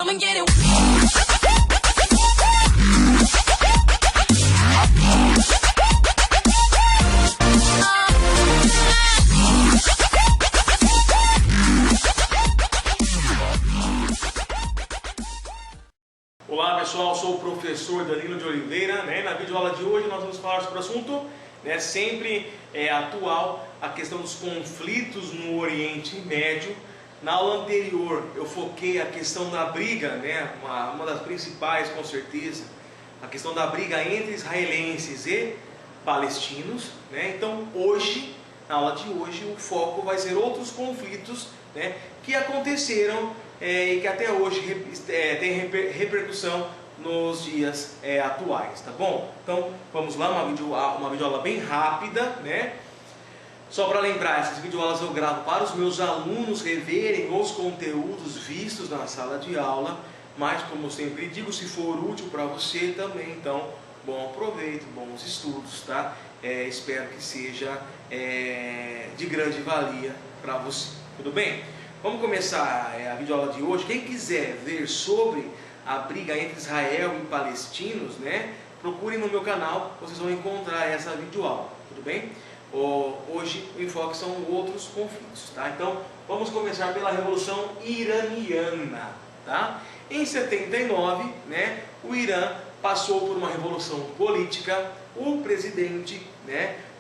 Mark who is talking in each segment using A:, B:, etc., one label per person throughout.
A: I'ma get it.
B: Olá pessoal, sou o professor Danilo de Oliveira, Na videoaula de hoje nós vamos falar sobre o assunto, sempre atual, a questão dos conflitos no Oriente Médio. Na aula anterior eu foquei a questão da briga, uma das principais com certeza, a questão da briga entre israelenses e palestinos, Então hoje, na aula de hoje, o foco vai ser outros conflitos, que aconteceram e que até hoje tem repercussão nos dias atuais, tá bom? Então vamos lá, uma videoaula bem rápida, Só para lembrar, essas videoaulas eu gravo para os meus alunos reverem os conteúdos vistos na sala de aula, mas como sempre digo, se for útil para você também, então bom proveito, bons estudos, tá? Espero que seja de grande valia para você, tudo bem? Vamos começar a videoaula de hoje. Quem quiser ver sobre a briga entre Israel e palestinos, procure no meu canal, vocês vão encontrar essa videoaula, tudo bem? Hoje o enfoque são outros conflitos, tá? Então vamos começar pela Revolução Iraniana, tá? Em 79, o Irã passou por uma revolução política. O presidente,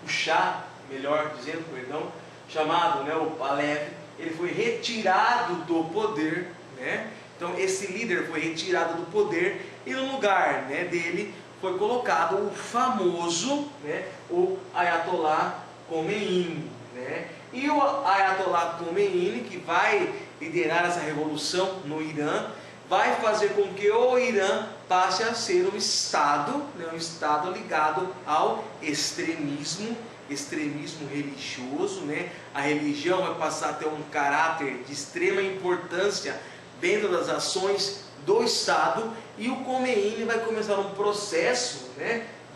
B: o Shah, melhor dizendo, perdão, chamado o Pahlavi, ele foi retirado do poder, Então esse líder foi retirado do poder e no lugar dele foi colocado o famoso, o Ayatollah Khomeini, E o Ayatollah Khomeini, que vai liderar essa revolução no Irã, vai fazer com que o Irã passe a ser um Estado, um Estado ligado ao extremismo religioso, A religião vai passar a ter um caráter de extrema importância dentro das ações do Estado, e o Khomeini vai começar um processo,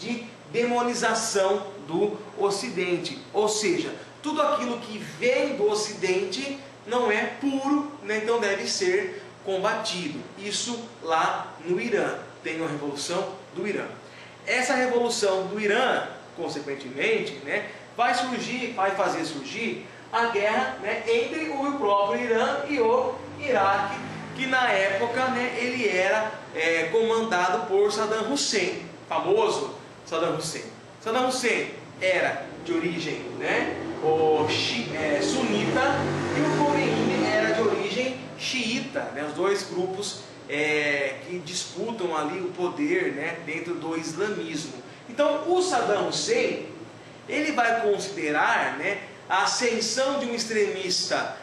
B: de demonização do Ocidente, ou seja, tudo aquilo que vem do Ocidente não é puro, então deve ser combatido. Isso lá no Irã, tem a Revolução do Irã. Essa Revolução do Irã, consequentemente, vai fazer surgir a guerra entre o próprio Irã e o Iraque, que na época ele era comandado por Saddam Hussein, famoso Saddam Hussein. Saddam Hussein era de origem sunita e o Khomeini era de origem xiita, os dois grupos que disputam ali o poder dentro do islamismo. Então o Saddam Hussein, ele vai considerar a ascensão de um extremista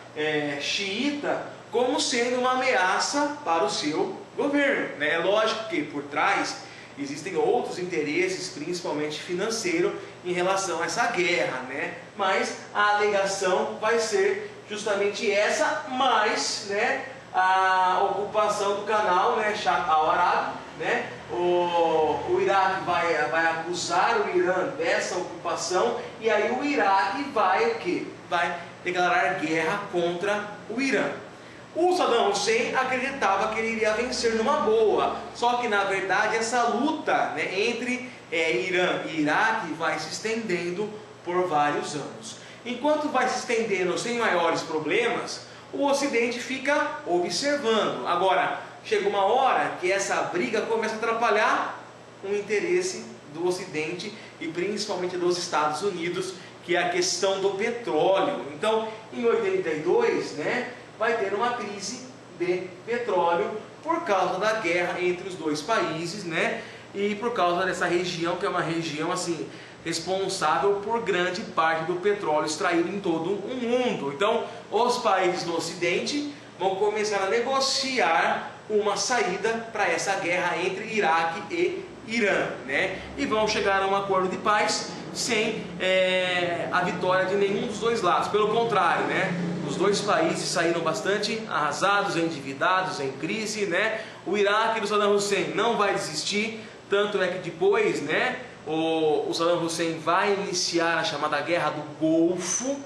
B: xiita como sendo uma ameaça para o seu governo. É lógico que por trás existem outros interesses, principalmente financeiro, em relação a essa guerra, Mas a alegação vai ser justamente essa, mais a ocupação do canal Shatt al-Arab, o Iraque vai acusar o Irã dessa ocupação, e aí o Iraque vai declarar guerra contra o Irã. O Saddam Hussein acreditava que ele iria vencer numa boa, só que na verdade essa luta entre Irã e Iraque vai se estendendo por vários anos. Enquanto vai se estendendo sem maiores problemas, o Ocidente fica observando. Agora, chega uma hora que essa briga começa a atrapalhar o interesse do Ocidente e principalmente dos Estados Unidos, que é a questão do petróleo. Então, em 82, vai ter uma crise de petróleo por causa da guerra entre os dois países, E por causa dessa região, que é uma região assim responsável por grande parte do petróleo extraído em todo o mundo. Então, os países do Ocidente vão começar a negociar uma saída para essa guerra entre Iraque e Irã, E vão chegar a um acordo de paz sem a vitória de nenhum dos dois lados. Pelo contrário, os dois países saíram bastante arrasados, endividados, em crise, O Iraque do Saddam Hussein não vai desistir, tanto é que depois, o Saddam Hussein vai iniciar a chamada Guerra do Golfo,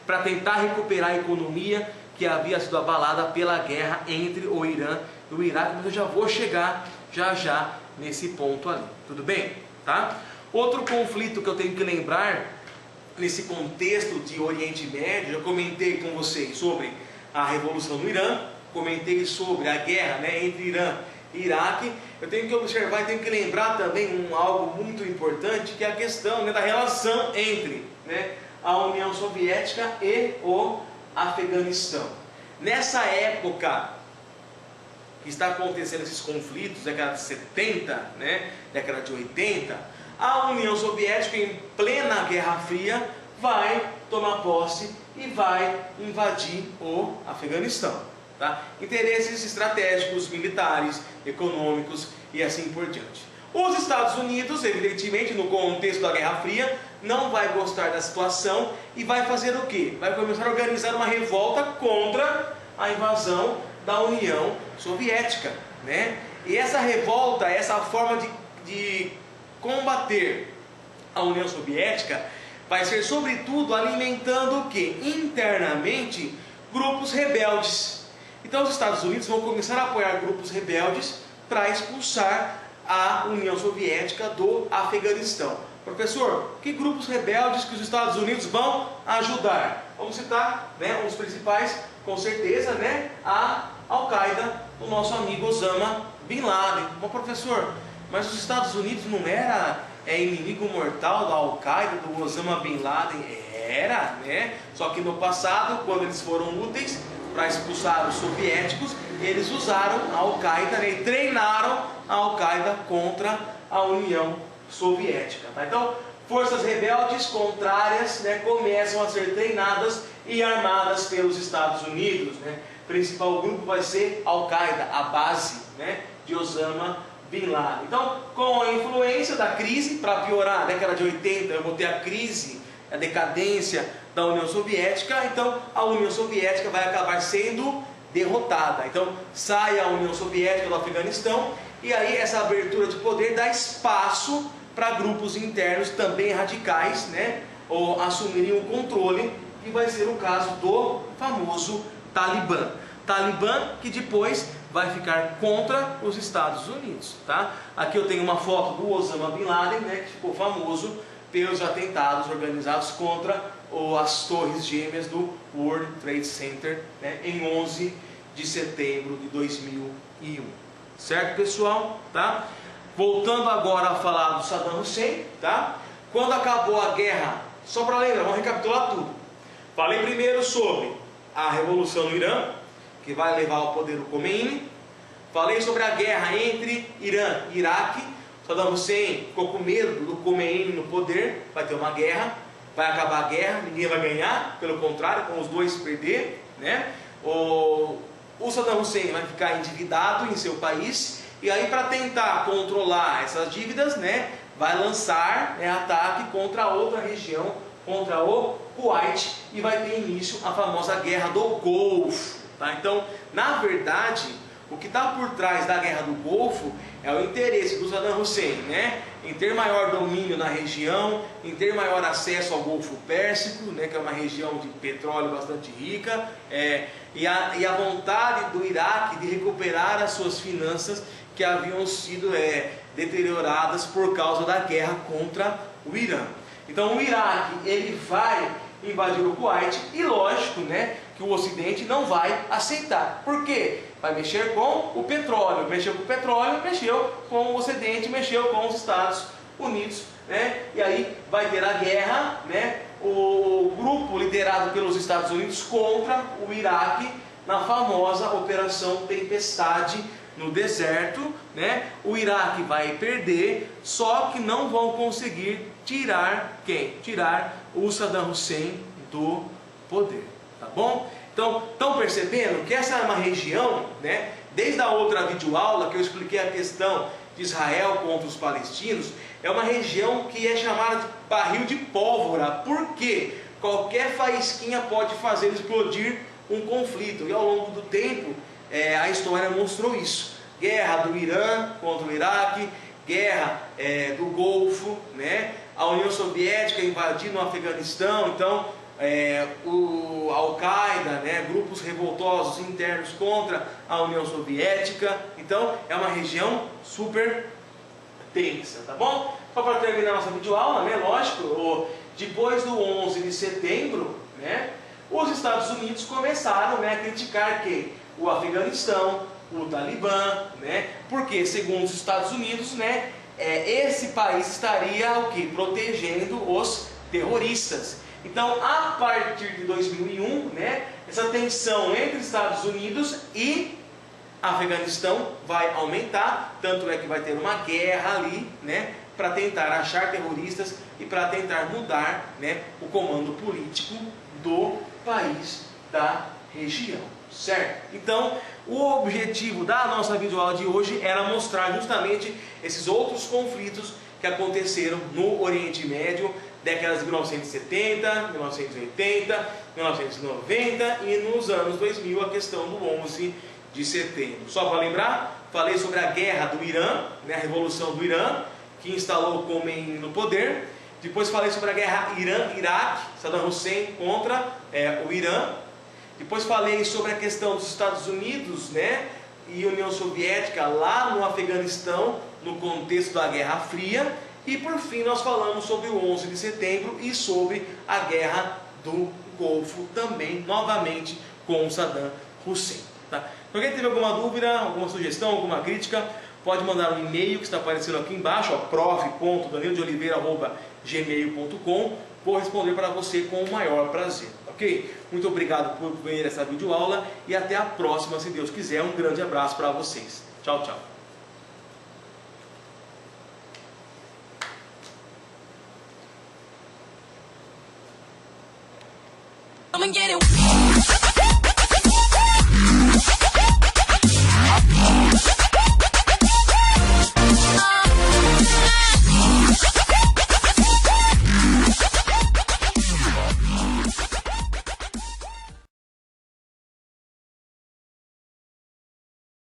B: para tentar recuperar a economia que havia sido abalada pela guerra entre o Irã e o Iraque, mas eu já vou chegar já nesse ponto ali, tudo bem? Tá? Outro conflito que eu tenho que lembrar nesse contexto de Oriente Médio, eu comentei com vocês sobre a Revolução no Irã, comentei sobre a guerra, né, entre Irã e Iraque. Eu tenho que observar e tenho que lembrar também algo muito importante, que é a questão, né, da relação entre, né, a União Soviética e o Afeganistão. Nessa época que está acontecendo esses conflitos, década de 70, né, década de 80, a União Soviética, em plena Guerra Fria, vai tomar posse e vai invadir o Afeganistão. Tá? Interesses estratégicos, militares, econômicos e assim por diante. Os Estados Unidos, evidentemente, no contexto da Guerra Fria, não vai gostar da situação e vai fazer o quê? Vai começar a organizar uma revolta contra a invasão da União Soviética, né? E essa revolta, essa forma de combater a União Soviética, vai ser sobretudo alimentando o quê? Internamente, grupos rebeldes. Então os Estados Unidos vão começar a apoiar grupos rebeldes para expulsar a União Soviética do Afeganistão. Professor, que grupos rebeldes que os Estados Unidos vão ajudar? Vamos citar, né, um dos principais, com certeza, né, a Al-Qaeda, do nosso amigo Osama Bin Laden. Bom, professor, mas os Estados Unidos não era inimigo mortal da Al-Qaeda, do Osama Bin Laden? Era, né? Só que no passado, quando eles foram úteis para expulsar os soviéticos, eles usaram a Al-Qaeda, né, e treinaram a Al-Qaeda contra a União Soviética. Tá? Então, forças rebeldes contrárias, né, começam a ser treinadas e armadas pelos Estados Unidos. Né? O principal grupo vai ser Al-Qaeda, a base, né, de Osama Bin Laden. Então, com a influência da crise, para piorar, na década de 80, eu vou ter a crise, a decadência da União Soviética, então a União Soviética vai acabar sendo derrotada. Então, sai a União Soviética do Afeganistão, e aí essa abertura de poder dá espaço para grupos internos também radicais, né, ou assumirem o controle, que vai ser o caso do famoso Talibã. Talibã que depois vai ficar contra os Estados Unidos. Tá? Aqui eu tenho uma foto do Osama Bin Laden, né, que ficou famoso pelos atentados organizados contra as torres gêmeas do World Trade Center, né, em 11 de setembro de 2001. Certo, pessoal? Tá? Voltando agora a falar do Saddam Hussein, tá? Quando acabou a guerra, só para lembrar, vamos recapitular tudo. Falei primeiro sobre a Revolução no Irã, que vai levar ao poder o Khomeini. Falei sobre a guerra entre Irã e Iraque. Saddam Hussein ficou com medo do Khomeini no poder, vai ter uma guerra, vai acabar a guerra, ninguém vai ganhar, pelo contrário, com os dois perder, né? O Saddam Hussein vai ficar endividado em seu país, e aí para tentar controlar essas dívidas, né, vai lançar, né, ataque contra outra região, contra o Kuwait, e vai ter início a famosa Guerra do Golfo. Tá? Então, na verdade, o que está por trás da Guerra do Golfo é o interesse do Saddam Hussein, né, em ter maior domínio na região, em ter maior acesso ao Golfo Pérsico, né, que é uma região de petróleo bastante rica, e a vontade do Iraque de recuperar as suas finanças que haviam sido deterioradas por causa da guerra contra o Irã. Então o Iraque, ele vai invadir o Kuwait, e lógico, né, que o Ocidente não vai aceitar. Por quê? Vai mexer com o petróleo, mexeu com o petróleo, mexeu com o Ocidente, mexeu com os Estados Unidos, né? E aí vai ter a guerra, né? O grupo liderado pelos Estados Unidos contra o Iraque na famosa Operação Tempestade no deserto, né? O Iraque vai perder, só que não vão conseguir tirar quem? Tirar o Saddam Hussein do poder, tá bom? Então, estão percebendo que essa é uma região, né? Desde a outra videoaula que eu expliquei a questão de Israel contra os palestinos, é uma região que é chamada de barril de pólvora, porque qualquer faísquinha pode fazer explodir um conflito, e ao longo do tempo a história mostrou isso. Guerra do Irã contra o Iraque, guerra do Golfo, né? A União Soviética invadindo o Afeganistão. Então o Al-Qaeda, né, grupos revoltosos internos contra a União Soviética. Então é uma região super tensa, tá bom? Só para terminar nossa videoaula, né, lógico, depois do 11 de setembro, né, os Estados Unidos começaram, né, a criticar que o Afeganistão, o Talibã, né, porque segundo os Estados Unidos, né, esse país estaria o quê? Protegendo os terroristas. Então, a partir de 2001, né, essa tensão entre Estados Unidos e Afeganistão vai aumentar, tanto é que vai ter uma guerra ali, né, para tentar achar terroristas e para tentar mudar, né, o comando político do país, da região, certo? Então, o objetivo da nossa videoaula de hoje era mostrar justamente esses outros conflitos que aconteceram no Oriente Médio, décadas de 1970, 1980, 1990 e nos anos 2000, a questão do 11 de setembro. Só para lembrar, falei sobre a guerra do Irã, né, a revolução do Irã, que instalou Khomeini no poder. Depois falei sobre a guerra Irã-Iraque, Saddam Hussein contra o Irã. Depois falei sobre a questão dos Estados Unidos, né, e União Soviética lá no Afeganistão, no contexto da Guerra Fria. E por fim nós falamos sobre o 11 de setembro e sobre a Guerra do Golfo também, novamente com o Saddam Hussein. Tá? Se alguém teve alguma dúvida, alguma sugestão, alguma crítica, pode mandar um e-mail que está aparecendo aqui embaixo, prof.danieldeoliveira@gmail.com. Vou responder para você com o maior prazer, ok? Muito obrigado por ver essa videoaula e até a próxima, se Deus quiser. Um grande abraço para vocês. Tchau, tchau.
A: Come and get it.